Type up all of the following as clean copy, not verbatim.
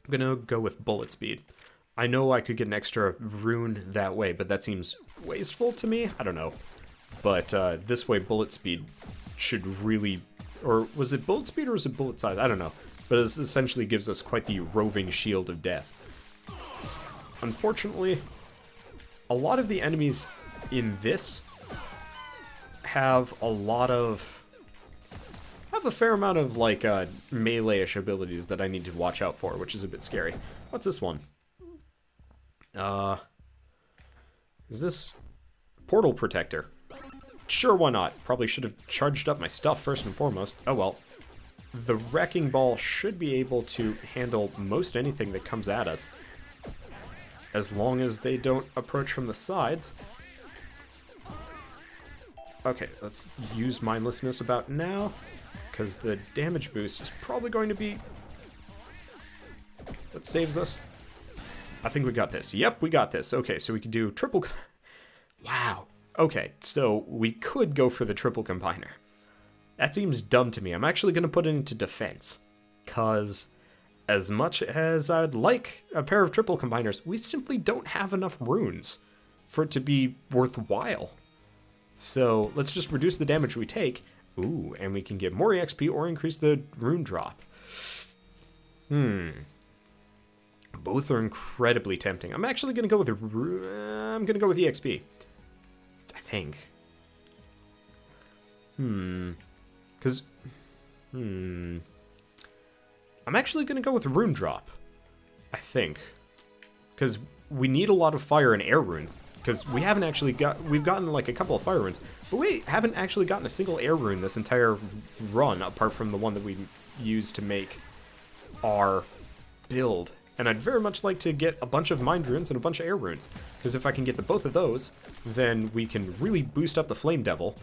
I'm gonna go with bullet speed. I know I could get an extra rune that way, but that seems wasteful to me. I don't know. But this way, bullet speed should really... Or was it bullet speed or was it bullet size? I don't know. But it essentially gives us quite the roving shield of death. Unfortunately, a lot of the enemies in this have a fair amount of, like, melee-ish abilities that I need to watch out for, which is a bit scary. What's this one? Is this Portal Protector? Sure, why not? Probably should have charged up my stuff first and foremost. Oh well. The Wrecking Ball should be able to handle most anything that comes at us, as long as they don't approach from the sides. Okay, let's use Mindlessness about now, because the damage boost is probably going to be... That saves us. I think we got this. Yep, we got this. Okay, so we can do triple... Wow. Okay, so we could go for the triple combiner. That seems dumb to me. I'm actually going to put it into defense, because as much as I'd like a pair of triple combiners, we simply don't have enough runes for it to be worthwhile. So let's just reduce the damage we take. Ooh, and we can get more EXP or increase the rune drop. Both are incredibly tempting. I'm actually going to go with I'm going to go with EXP. I think. Because... I'm actually going to go with rune drop. I think. Because we need a lot of fire and air runes. Because we haven't actually we've gotten like a couple of fire runes, but we haven't actually gotten a single air rune this entire run, apart from the one that we used to make our build. And I'd very much like to get a bunch of mind runes and a bunch of air runes, because if I can get both of those, then we can really boost up the Flame Devil,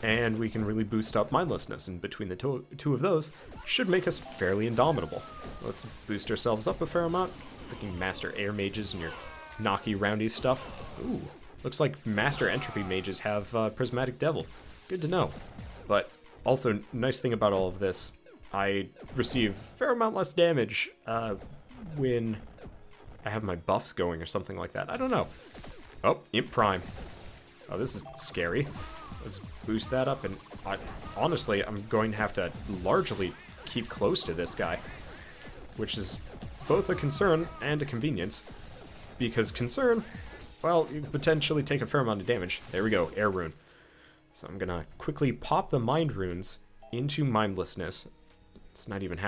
and we can really boost up Mindlessness, and between the two of those, should make us fairly indomitable. Let's boost ourselves up a fair amount. Freaking Master Air Mages and your knocky roundy stuff. Ooh, looks like Master Entropy Mages have Prismatic Devil. Good to know. But also, nice thing about all of this, I receive a fair amount less damage when I have my buffs going or something like that. I don't know. Oh, Imp Prime. Oh, this is scary. Let's boost that up, and honestly, I'm going to have to largely keep close to this guy, which is both a concern and a convenience, because concern, well, you potentially take a fair amount of damage. There we go, Air Rune. So I'm gonna quickly pop the Mind Runes into Mindlessness. It's not even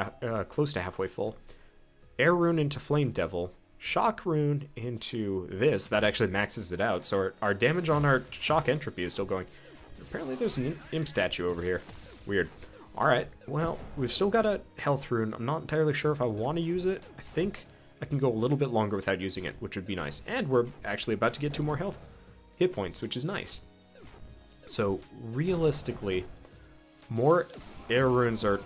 close to halfway full. Air Rune into Flame Devil. Shock Rune into this. That actually maxes it out, so our damage on our Shock Entropy is still going. Apparently there's an Imp statue over here. Weird. Alright, well, we've still got a Health Rune. I'm not entirely sure if I want to use it. I think I can go a little bit longer without using it, which would be nice. And we're actually about to get 2 more hit points, which is nice. So, realistically, more Air Runes are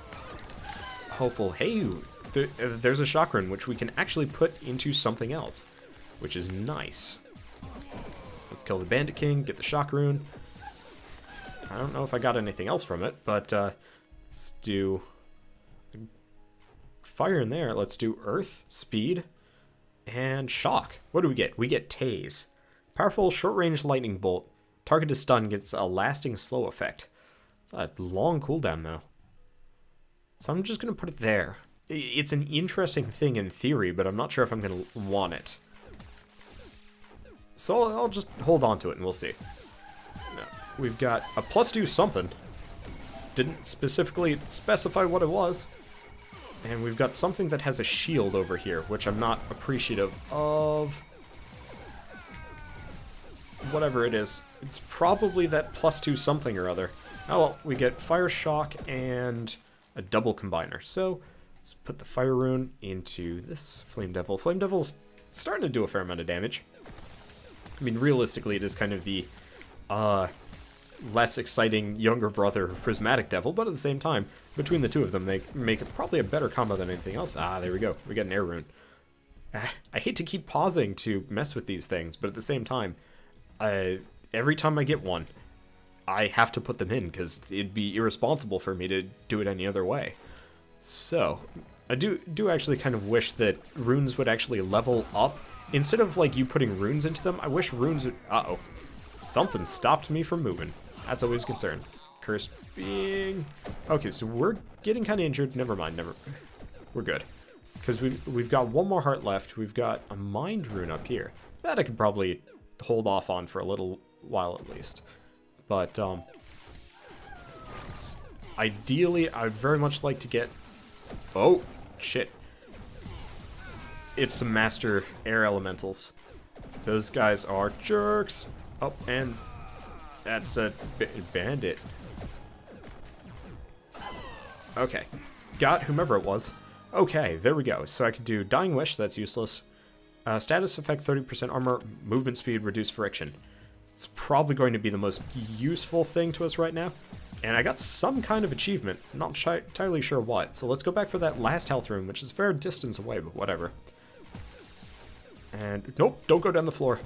hopeful. Hey, there's a Shock Rune, which we can actually put into something else, which is nice. Let's kill the Bandit King, get the Shock Rune. I don't know if I got anything else from it, but let's do fire in there. Let's do Earth, Speed, and Shock. What do we get? We get Tase. Powerful short-range lightning bolt. Targeted stun gets a lasting slow effect. It's a long cooldown, though. So I'm just going to put it there. It's an interesting thing in theory, but I'm not sure if I'm going to want it. So I'll just hold on to it and we'll see. No. We've got a +2 something. Didn't specifically specify what it was. And we've got something that has a shield over here, which I'm not appreciative of. Whatever it is. It's probably that +2 something or other. Oh well, we get Fire Shock and a double combiner. So let's put the Fire Rune into this Flame Devil. Flame Devil's starting to do a fair amount of damage. I mean, realistically, it is kind of the less exciting younger brother of Prismatic Devil, but at the same time, between the two of them, they make it probably a better combo than anything else. Ah, there we go. We got an Air Rune. I hate to keep pausing to mess with these things, but at the same time, every time I get one, I have to put them in, because it'd be irresponsible for me to do it any other way. So, I do actually kind of wish that runes would actually level up. Instead of, like, you putting runes into them, I wish runes would... Uh-oh. Something stopped me from moving. That's always a concern. Cursed being... Okay, so we're getting kind of injured. Never mind, we're good. Because we've got one more heart left. We've got a mind rune up here. That I could probably hold off on for a little while at least. But, ideally, I'd very much like to get... Oh, shit. It's some master air elementals. Those guys are jerks. Oh, and that's a bandit. Okay. Got whomever it was. Okay, there we go. So I could do Dying Wish, that's useless. Status effect 30% armor, movement speed, reduce friction. It's probably going to be the most useful thing to us right now. And I got some kind of achievement, not entirely sure what. So let's go back for that last health room, which is a fair distance away, but whatever. And nope, don't go down the floor.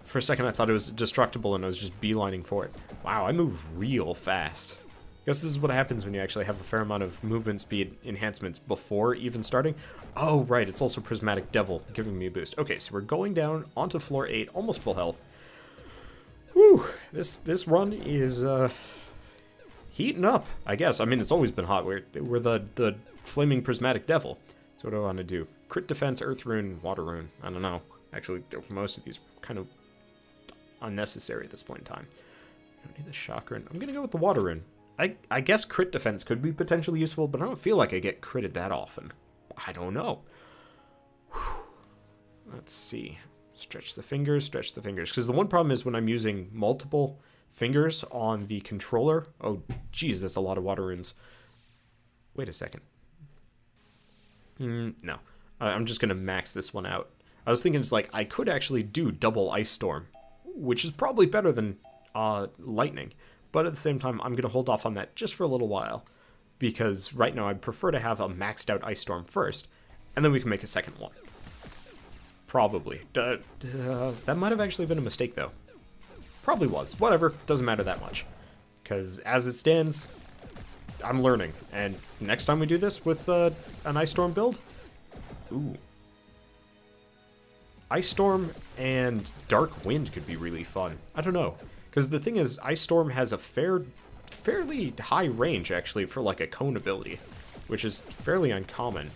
For a second I thought it was destructible and I was just beelining for it. Wow, I move real fast. Guess this is what happens when you actually have a fair amount of movement speed enhancements before even starting. Oh, right, it's also Prismatic Devil giving me a boost. Okay, so we're going down onto floor 8, almost full health. Whew, this run is heating up, I guess. I mean, it's always been hot. We're the Flaming Prismatic Devil. So what do I want to do? Crit defense, earth rune, water rune. I don't know. Actually, most of these are kind of unnecessary at this point in time. I don't need the shock rune. I'm going to go with the water rune. I guess crit defense could be potentially useful, but I don't feel like I get critted that often. I don't know. Whew. Let's see. Stretch the fingers, because the one problem is when I'm using multiple fingers on the controller. Oh, geez, that's a lot of water runes. Wait a second. No. I'm just going to max this one out. I was thinking it's like, I could actually do double Ice Storm, which is probably better than Lightning. But at the same time, I'm going to hold off on that just for a little while. Because right now, I'd prefer to have a maxed out Ice Storm first, and then we can make a second one. Probably. That might have actually been a mistake, though. Probably was. Whatever. Doesn't matter that much. Because as it stands, I'm learning. And next time we do this with an Ice Storm build... Ooh. Ice Storm and Dark Wind could be really fun. I don't know. Because the thing is, Ice Storm has a fairly high range, actually, for like a cone ability. Which is fairly uncommon.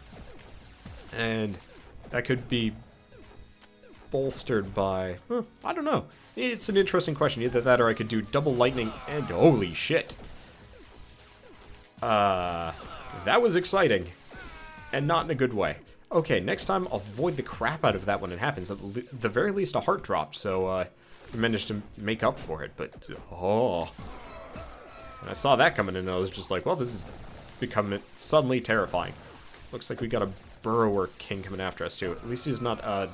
And that could be bolstered by... I don't know. It's an interesting question. Either that or I could do double lightning and... Holy shit. That was exciting. And not in a good way. Okay, next time avoid the crap out of that when it happens. At the very least a heart drop, so we managed to make up for it, but... Oh. When I saw that coming in, I was just like, well, this is becoming suddenly terrifying. Looks like we got a Burrower King coming after us, too. At least he's not a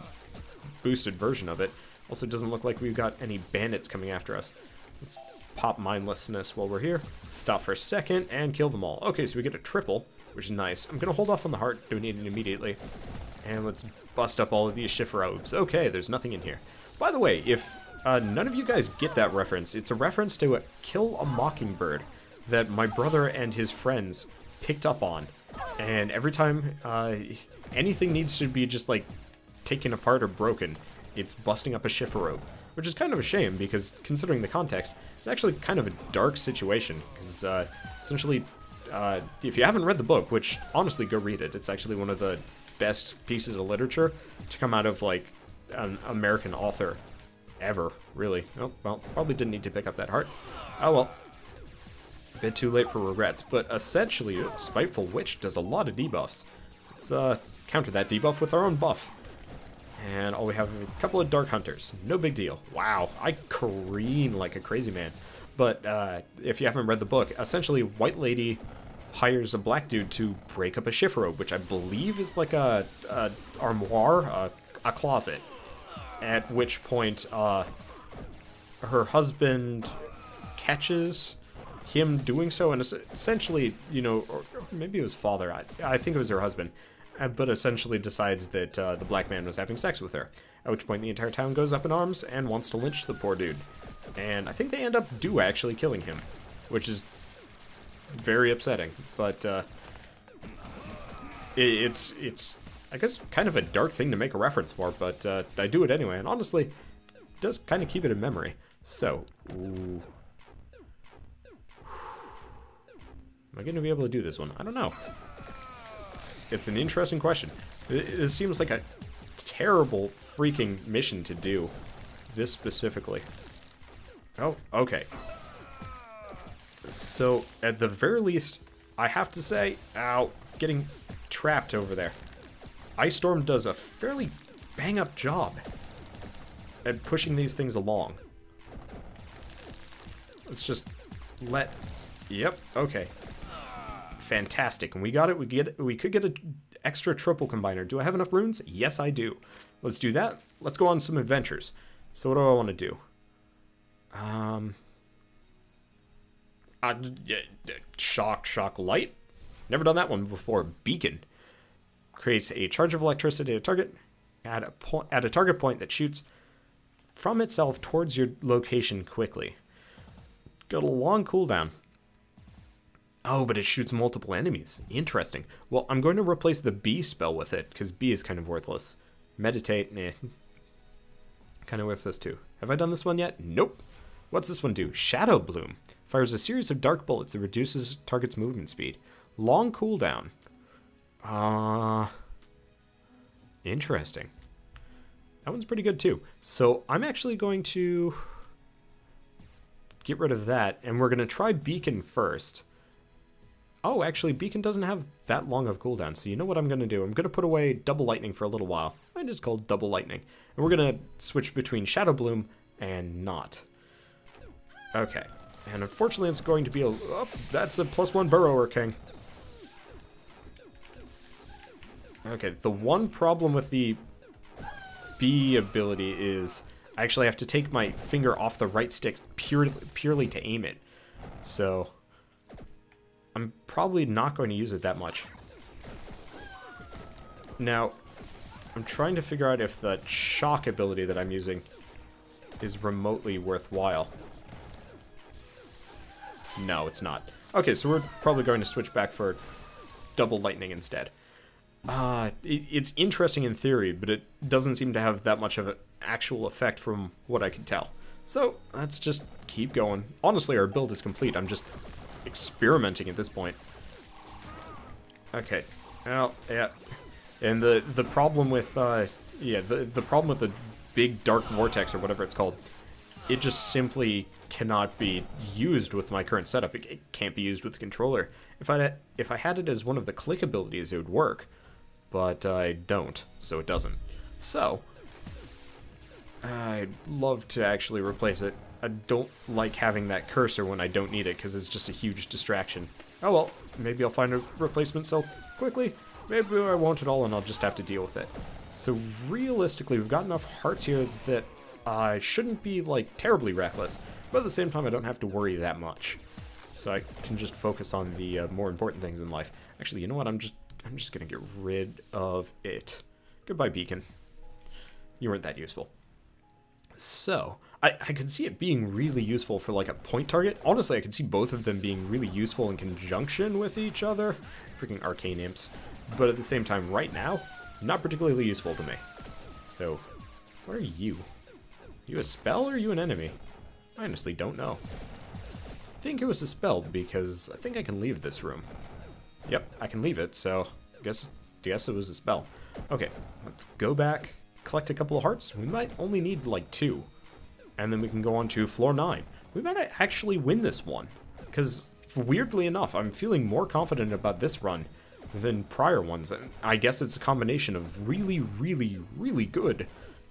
boosted version of it. Also, doesn't look like we've got any bandits coming after us. Let's pop Mindlessness while we're here. Stop for a second and kill them all. Okay, so we get a triple, which is nice. I'm going to hold off on the heart, doing it immediately. And let's bust up all of these Shiferobes. Okay, there's nothing in here. By the way, if none of you guys get that reference, it's a reference to Kill a Mockingbird that my brother and his friends picked up on. And every time anything needs to be just like taken apart or broken, it's busting up a Shiferobe. Which is kind of a shame because considering the context, it's actually kind of a dark situation. Because essentially, if you haven't read the book, which honestly go read it, it's actually one of the best pieces of literature to come out of like an American author ever, really. Oh, well, probably didn't need to pick up that heart. Oh well. A bit too late for regrets, but essentially, Spiteful Witch does a lot of debuffs. Let's counter that debuff with our own buff. And all we have are a couple of Dark Hunters. No big deal. Wow, I careen like a crazy man. But if you haven't read the book, essentially White Lady hires a black dude to break up a Shiferobe, which I believe is like a armoire, a closet. At which point her husband catches him doing so, and essentially, you know, or maybe it was father, I think it was her husband, but essentially decides that the black man was having sex with her, at which point the entire town goes up in arms and wants to lynch the poor dude. And I think they end up actually killing him, which is very upsetting, but It's I guess kind of a dark thing to make a reference for, but I do it anyway, and honestly, it does kind of keep it in memory. So, ooh. Am I going to be able to do this one? I don't know. It's an interesting question. It seems like a terrible freaking mission to do. This specifically. Oh, okay. So, at the very least, I have to say, ow, getting trapped over there. Ice Storm does a fairly bang-up job at pushing these things along. Let's just let... Yep, okay. Fantastic, and we got it. We could get an extra triple combiner. Do I have enough runes? Yes, I do. Let's do that. Let's go on some adventures. So what do I want to do? Shock light. Never done that one before. Beacon creates a charge of electricity at a target at a target point that shoots from itself towards your location quickly. Got a long cooldown. Oh, but it shoots multiple enemies. Interesting. Well, I'm going to replace the bee spell with it, because bee is kind of worthless. Meditate, nah. Kind of worthless too. Have I done this one yet? Nope. What's this one do? Shadow Bloom. Fires a series of dark bullets that reduces target's movement speed. Long cooldown. Interesting. That one's pretty good too. So I'm actually going to get rid of that, and we're going to try Beacon first. Oh, actually, Beacon doesn't have that long of cooldown, so you know what I'm going to do? I'm going to put away Double Lightning for a little while. Mine is called Double Lightning. And we're going to switch between Shadow Bloom and not. Okay. And unfortunately, it's going to be a... Oh, that's a +1 Burrower King. Okay, the one problem with the B ability is I actually have to take my finger off the right stick purely to aim it. So... I'm probably not going to use it that much. Now, I'm trying to figure out if the shock ability that I'm using is remotely worthwhile. No, it's not. Okay, so we're probably going to switch back for Double Lightning instead. It's interesting in theory, but it doesn't seem to have that much of an actual effect from what I can tell. So, let's just keep going. Honestly, our build is complete. I'm just experimenting at this point. Okay. Well, yeah. And the problem with the problem with the big dark vortex or whatever it's called, it just simply cannot be used with my current setup. It can't be used with the controller. If I had it as one of the click abilities, it would work, but I don't, so it doesn't. So I'd love to actually replace it. I don't like having that cursor when I don't need it, because it's just a huge distraction. Oh well, maybe I'll find a replacement so quickly. Maybe I won't at all, and I'll just have to deal with it. So realistically, we've got enough hearts here that I shouldn't be, like, terribly reckless, but at the same time, I don't have to worry that much. So I can just focus on the more important things in life. Actually, you know what? I'm just gonna get rid of it. Goodbye, Beacon. You weren't that useful. So, I could see it being really useful for, like, a point target. Honestly, I could see both of them being really useful in conjunction with each other. Freaking arcane imps. But at the same time, right now, not particularly useful to me. So, what are you? You a spell or are you an enemy? I honestly don't know. I think it was a spell, because I think I can leave this room. Yep, I can leave it, so I guess it was a spell. Okay, let's go back, collect a couple of hearts. We might only need, like, 2. And then we can go on to floor 9. We might actually win this one, because weirdly enough, I'm feeling more confident about this run than prior ones. And I guess it's a combination of really, really, really good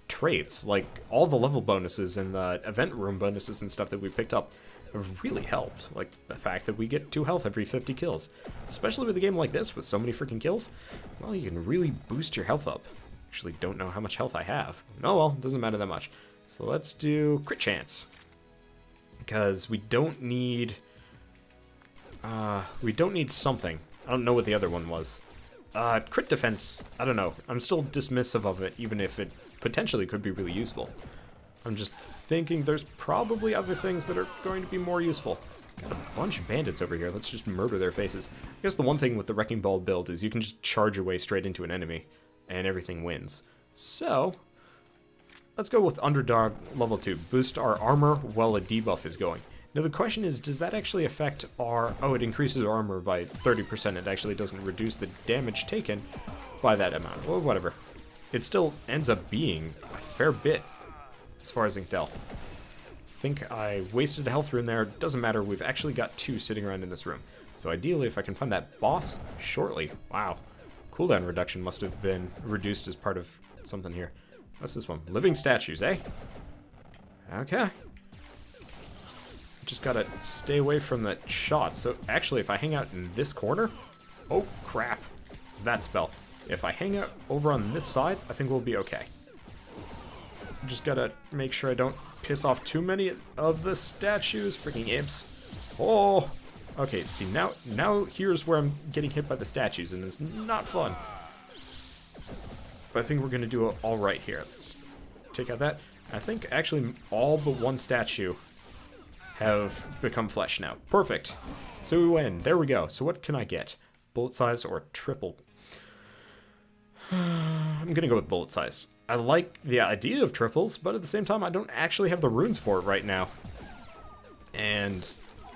traits. Like, all the level bonuses and the event room bonuses and stuff that we picked up have really helped. Like, the fact that we get 2 health every 50 kills. Especially with a game like this, with so many freaking kills, well, you can really boost your health up. Actually, don't know how much health I have. Oh well, doesn't matter that much. So let's do crit chance. Because we don't need something. I don't know what the other one was. Crit defense, I don't know. I'm still dismissive of it, even if it potentially could be really useful. I'm just thinking there's probably other things that are going to be more useful. Got a bunch of bandits over here. Let's just murder their faces. I guess the one thing with the Wrecking Ball build is you can just charge away straight into an enemy, and everything wins. So, let's go with Underdog level 2. Boost our armor while a debuff is going. Now the question is, does that actually affect our... Oh, it increases our armor by 30%. It actually doesn't reduce the damage taken by that amount. Well, whatever. It still ends up being a fair bit, as far as I can tell. I think I wasted a health rune there. Doesn't matter, we've actually got 2 sitting around in this room. So ideally, if I can find that boss shortly... Wow. Cooldown reduction must have been reduced as part of something here. What's this one? Living statues, eh? Okay. Just gotta stay away from that shot. So actually, if I hang out in this corner... Oh, crap. It's that spell. If I hang out over on this side, I think we'll be okay. Just gotta make sure I don't piss off too many of the statues. Freaking imps. Oh! Okay, see, now here's where I'm getting hit by the statues, and it's not fun. But I think we're gonna do all right here. Let's take out that. I think actually all but one statue have become flesh now. Perfect. So we win. There we go. So what can I get? Bullet size or triple? I'm gonna go with bullet size. I like the idea of triples, but at the same time, I don't actually have the runes for it right now. And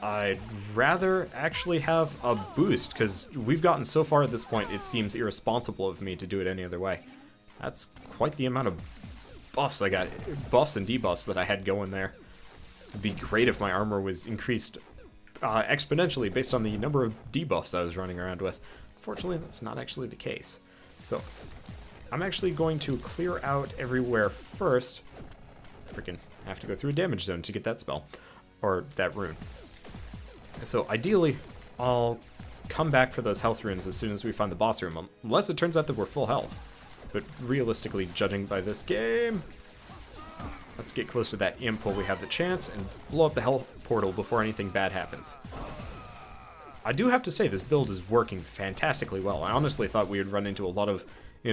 I'd rather actually have a boost, because we've gotten so far at this point, it seems irresponsible of me to do it any other way. That's quite the amount of buffs I got, buffs and debuffs that I had going there. It'd be great if my armor was increased exponentially based on the number of debuffs I was running around with. Unfortunately, that's not actually the case. So, I'm actually going to clear out everywhere first. Freaking have to go through a damage zone to get that spell, or that rune. So ideally, I'll come back for those health runes as soon as we find the boss room, unless it turns out that we're full health. But realistically, judging by this game, let's get close to that imp while we have the chance and blow up the hell portal before anything bad happens. I do have to say, this build is working fantastically well. I honestly thought we would run into a lot of, a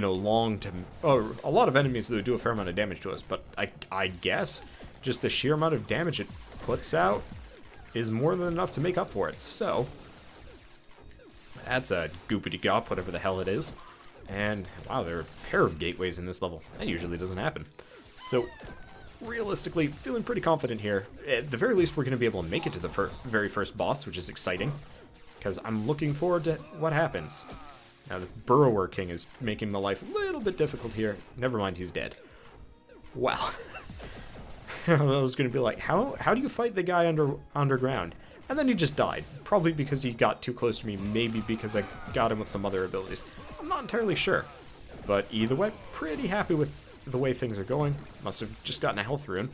lot of enemies that would do a fair amount of damage to us, but I guess just the sheer amount of damage it puts out is more than enough to make up for it. So, that's a goopity-gop, whatever the hell it is. And, wow, there are a pair of gateways in this level. That usually doesn't happen. So, realistically, feeling pretty confident here. At the very least, we're going to be able to make it to the very first boss, which is exciting, because I'm looking forward to what happens. Now, the Burrower King is making my life a little bit difficult here. Never mind, he's dead. Wow. I was going to be like, how do you fight the guy underground? And then he just died. Probably because he got too close to me, maybe because I got him with some other abilities. I'm not entirely sure. But either way, pretty happy with the way things are going. Must have just gotten a health rune.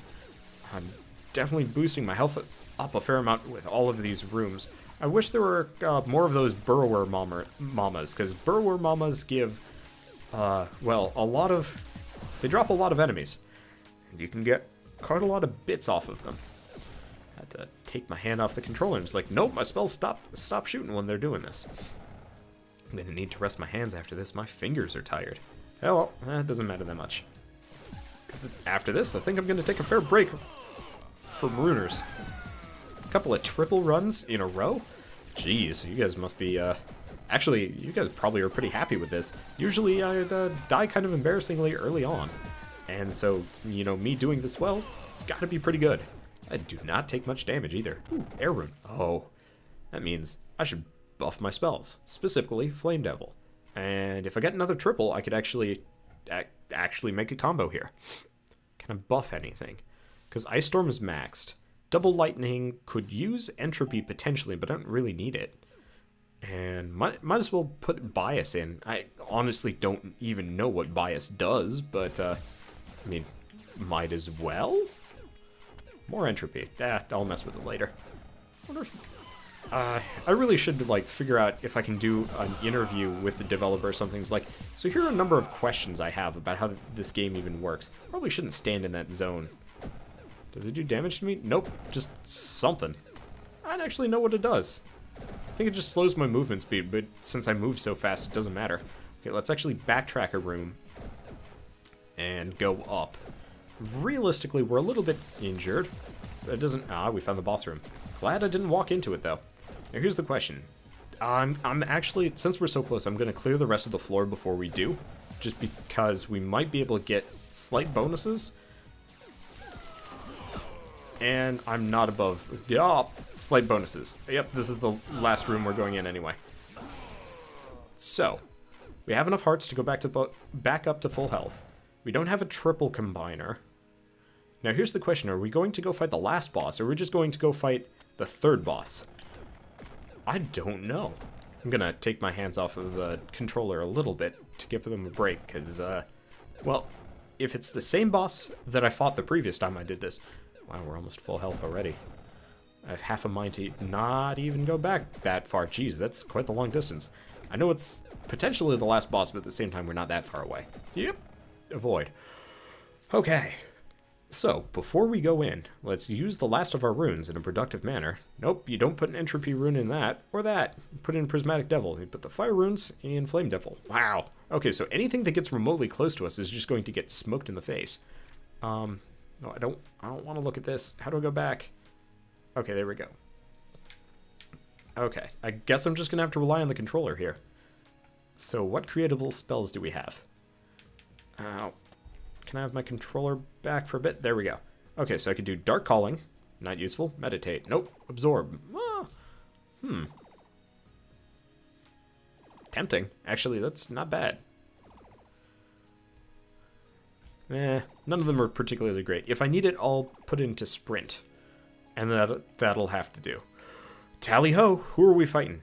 I'm definitely boosting my health up a fair amount with all of these rooms. I wish there were more of those Burrower Mamas, because Burrower Mamas give, well, they drop a lot of enemies. And you can get quite a lot of bits off of them. I had to take my hand off the controller and it's like, nope, my spells stop shooting when they're doing this. I'm gonna need to rest my hands after this. My fingers are tired. Oh well, it doesn't matter that much. Because after this, I think I'm gonna take a fair break from runers. A couple of triple runs in a row? Jeez, you guys must be, actually, you guys probably are pretty happy with this. Usually I'd die kind of embarrassingly early on. And so, me doing this well, it's gotta be pretty good. I do not take much damage either. Ooh, air rune. Oh, that means I should buff my spells, specifically Flame Devil. And if I get another triple, I could actually make a combo here. Can I buff anything? Because Ice Storm is maxed. Double Lightning could use Entropy potentially, but I don't really need it. And might as well put Bias in. I honestly don't even know what Bias does, but, I mean, might as well? More Entropy. I'll mess with it later. I wonder if... I really should, figure out if I can do an interview with the developer or something. It's like, so here are a number of questions I have about how this game even works. Probably shouldn't stand in that zone. Does it do damage to me? Nope, just something. I don't actually know what it does. I think it just slows my movement speed, but since I move so fast, it doesn't matter. Okay, let's actually backtrack a room and go up. Realistically, we're a little bit injured. It doesn't... Ah, we found the boss room. Glad I didn't walk into it, though. Now, here's the question. I'm actually... Since we're so close, I'm going to clear the rest of the floor before we do. Just because we might be able to get slight bonuses. And I'm not above... Yeah, slight bonuses. Yep, this is the last room we're going in anyway. So, we have enough hearts to go back up to full health. We don't have a triple combiner. Now here's the question, are we going to go fight the last boss, or are we just going to go fight the third boss? I don't know. I'm gonna take my hands off of the controller a little bit to give them a break, because, well, if it's the same boss that I fought the previous time I did this... Wow, we're almost full health already. I have half a mind to not even go back that far. Jeez, that's quite the long distance. I know it's potentially the last boss, but at the same time, we're not that far away. Yep. Avoid. Okay. So, before we go in, let's use the last of our runes in a productive manner. Nope, you don't put an entropy rune in that, or that. Put in prismatic devil. You put the fire runes in flame devil. Wow. Okay, so anything that gets remotely close to us is just going to get smoked in the face. No, I don't want to look at this. How do I go back? Okay, there we go. Okay, I guess I'm just going to have to rely on the controller here. So what creatable spells do we have? Can I have my controller back for a bit? There we go. Okay, so I could do Dark Calling. Not useful. Meditate. Nope. Absorb. Tempting. Actually, that's not bad. None of them are particularly great. If I need it, I'll put it into Sprint. And that'll have to do. Tally-ho! Who are we fighting?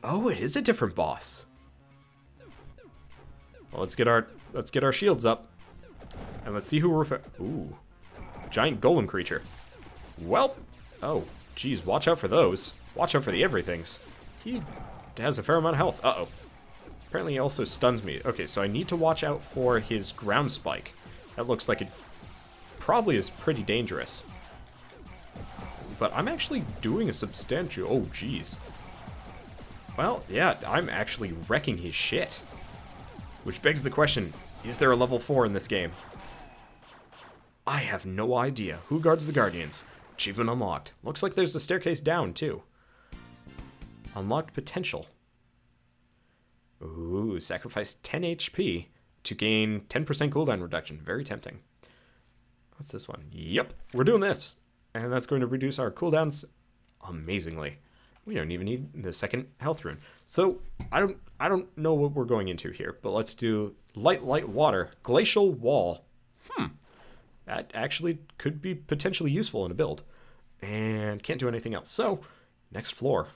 Oh, it is a different boss. Well, let's get our shields up. And let's see who we're fighting. Ooh. Giant golem creature. Well. Oh, geez, watch out for those. Watch out for the everythings. He has a fair amount of health. Uh-oh. Apparently he also stuns me. Okay, so I need to watch out for his ground spike. That looks like it probably is pretty dangerous. But I'm actually doing a substantial... Oh, geez. Well, yeah, I'm actually wrecking his shit. Which begs the question, is there a level 4 in this game? I have no idea. Who guards the Guardians? Achievement unlocked. Looks like there's a staircase down, too. Unlocked potential. Ooh, sacrifice 10 HP to gain 10% cooldown reduction. Very tempting. What's this one? Yep, we're doing this. And that's going to reduce our cooldowns amazingly. We don't even need the second health rune. So, I don't know what we're going into here, but let's do light water, glacial wall. That actually could be potentially useful in a build. And can't do anything else. So, next floor.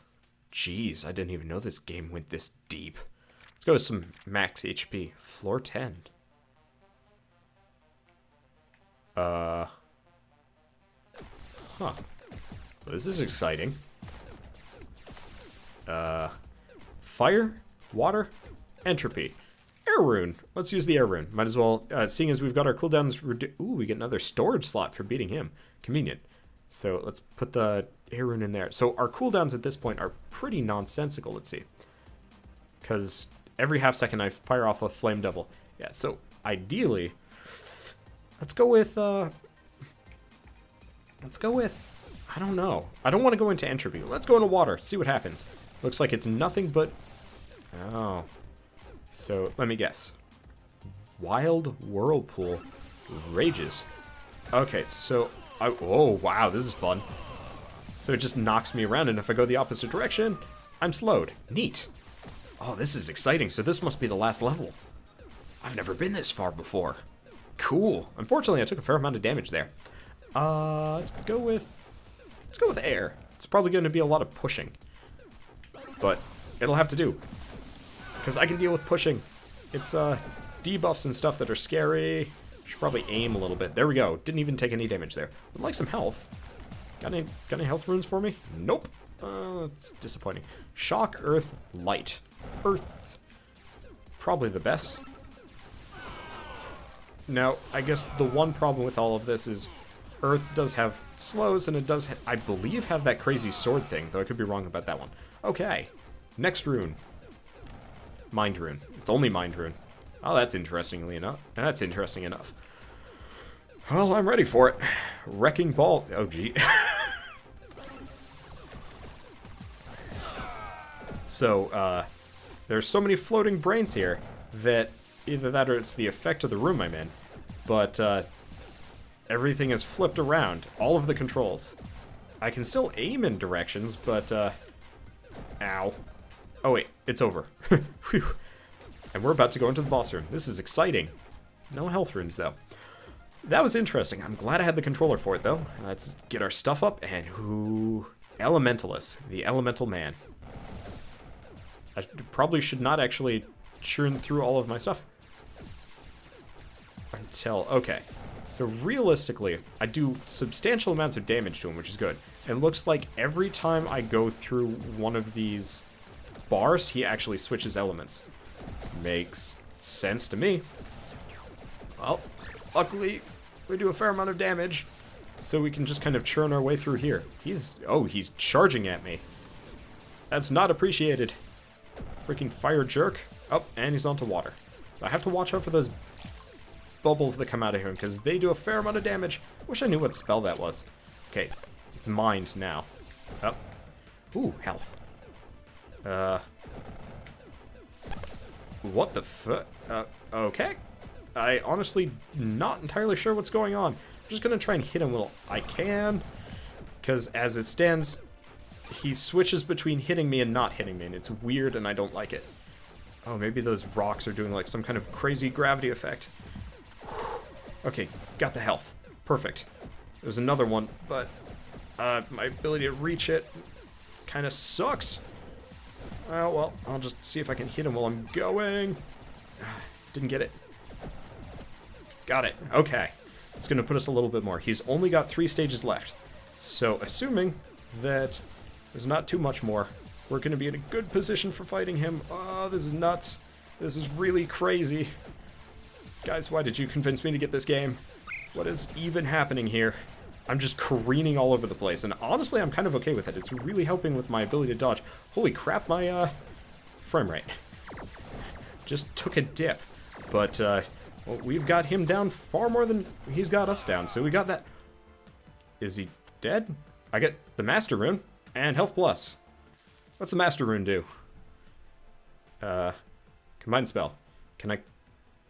Jeez, I didn't even know this game went this deep. Let's go with some max HP. Floor 10. Huh. Well, this is exciting. Fire, water, entropy. Air rune. Let's use the air rune. Might as well, seeing as we've got our cooldowns ooh, we get another storage slot for beating him. Convenient. So let's put the air rune in there. So our cooldowns at this point are pretty nonsensical, let's see. Because every half second I fire off a flame devil. Yeah, so ideally, let's go with, I don't know. I don't want to go into entropy. Let's go into water, see what happens. Looks like it's nothing but, oh. So, let me guess. Wild Whirlpool rages. Okay, so, oh, wow, this is fun. So it just knocks me around, and if I go the opposite direction, I'm slowed. Neat. Oh, this is exciting. So this must be the last level. I've never been this far before. Cool. Unfortunately, I took a fair amount of damage there. Let's go with air. It's probably going to be a lot of pushing. But it'll have to do. Because I can deal with pushing. It's debuffs and stuff that are scary. Should probably aim a little bit. There we go. Didn't even take any damage there. Would like some health. Got any health runes for me? Nope. It's disappointing. Shock, Earth, Light. Earth. Probably the best. Now, I guess the one problem with all of this is Earth does have slows, and it does, I believe, have that crazy sword thing, though I could be wrong about that one. Okay. Next rune. Mind rune. It's only mind rune. Oh, that's interesting enough. Well, I'm ready for it. Wrecking ball. Oh, gee. So, there's so many floating brains here that either that or it's the effect of the room I'm in. But, everything is flipped around. All of the controls. I can still aim in directions, but, ow. Oh, wait. It's over. Whew. And we're about to go into the boss room. This is exciting. No health runes, though. That was interesting. I'm glad I had the controller for it, though. Let's get our stuff up, and ooh, Elementalus, the elemental man. I probably should not actually churn through all of my stuff. Until, okay. So realistically, I do substantial amounts of damage to him, which is good. It looks like every time I go through one of these bars, he actually switches elements. Makes sense to me. Well, luckily, we do a fair amount of damage, so we can just kind of churn our way through here. He's charging at me. That's not appreciated. Freaking fire jerk. Oh, and he's onto water. So I have to watch out for those bubbles that come out of him, because they do a fair amount of damage. Wish I knew what spell that was. Okay, it's mined now. Oh. Ooh, health. What the fuck? Okay. I honestly not entirely sure what's going on. I'm just gonna try and hit him while I can, because as it stands, he switches between hitting me and not hitting me, and it's weird and I don't like it. Oh, maybe those rocks are doing like some kind of crazy gravity effect. Okay, got the health. Perfect. There's another one, but my ability to reach it kind of sucks. Oh, well, I'll just see if I can hit him while I'm going. Didn't get it. Got it. Okay. It's going to put us a little bit more. He's only got 3 stages left. So, assuming that there's not too much more, we're going to be in a good position for fighting him. Oh, this is nuts. This is really crazy. Guys, why did you convince me to get this game? What is even happening here? I'm just careening all over the place, and honestly, I'm kind of okay with it. It's really helping with my ability to dodge. Holy crap, my, frame rate just took a dip. But, well, we've got him down far more than he's got us down, so we got that. Is he dead? I get the Master Rune and Health Plus. What's the Master Rune do? Combine spell. Can I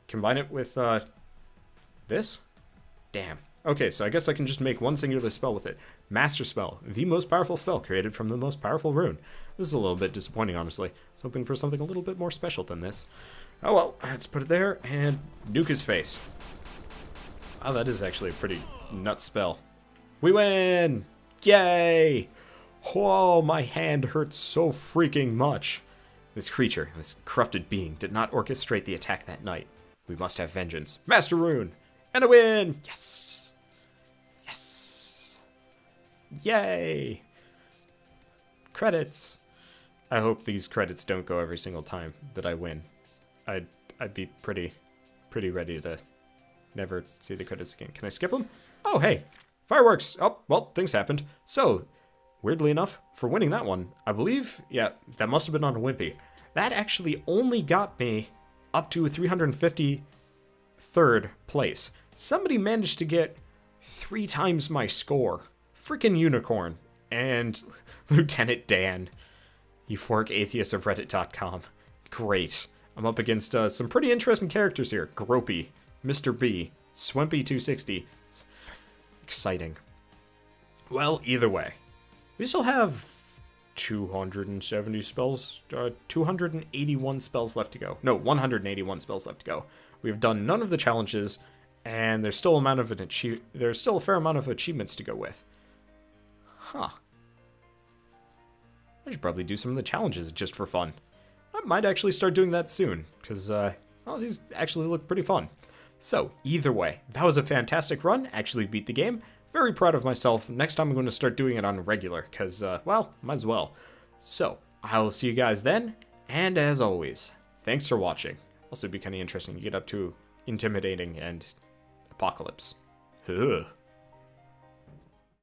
combine it with, this? Damn. Okay, so I guess I can just make one singular spell with it. Master Spell, the most powerful spell created from the most powerful rune. This is a little bit disappointing, honestly. I was hoping for something a little bit more special than this. Oh well, let's put it there and nuke his face. Oh, that is actually a pretty nuts spell. We win! Yay! Oh, my hand hurts so freaking much. This creature, this corrupted being, did not orchestrate the attack that night. We must have vengeance. Master Rune! And a win! Yes! Yay! Credits. I hope these credits don't go every single time that I win. I'd be pretty ready to never see the credits again. Can I skip them? Oh, hey. Fireworks! Oh, well, things happened. So, weirdly enough, for winning that one, I believe, yeah, that must have been on a Wimpy. That actually only got me up to 353rd place. Somebody managed to get 3 times my score. Freaking unicorn. And Lieutenant Dan. Euphoric atheist of Reddit.com. Great. I'm up against some pretty interesting characters here. Gropey, Mr. B, Swimpy260. Exciting. Well, either way. We still have 270 spells, 281 spells left to go. No, 181 spells left to go. We've done none of the challenges, and there's still there's still a fair amount of achievements to go with. Huh. I should probably do some of the challenges just for fun. I might actually start doing that soon, because, well, these actually look pretty fun. So, either way, that was a fantastic run, actually beat the game. Very proud of myself. Next time I'm going to start doing it on regular, because, well, might as well. So, I'll see you guys then, and as always, thanks for watching. Also, it'd be kind of interesting to get up to intimidating and apocalypse. Ugh.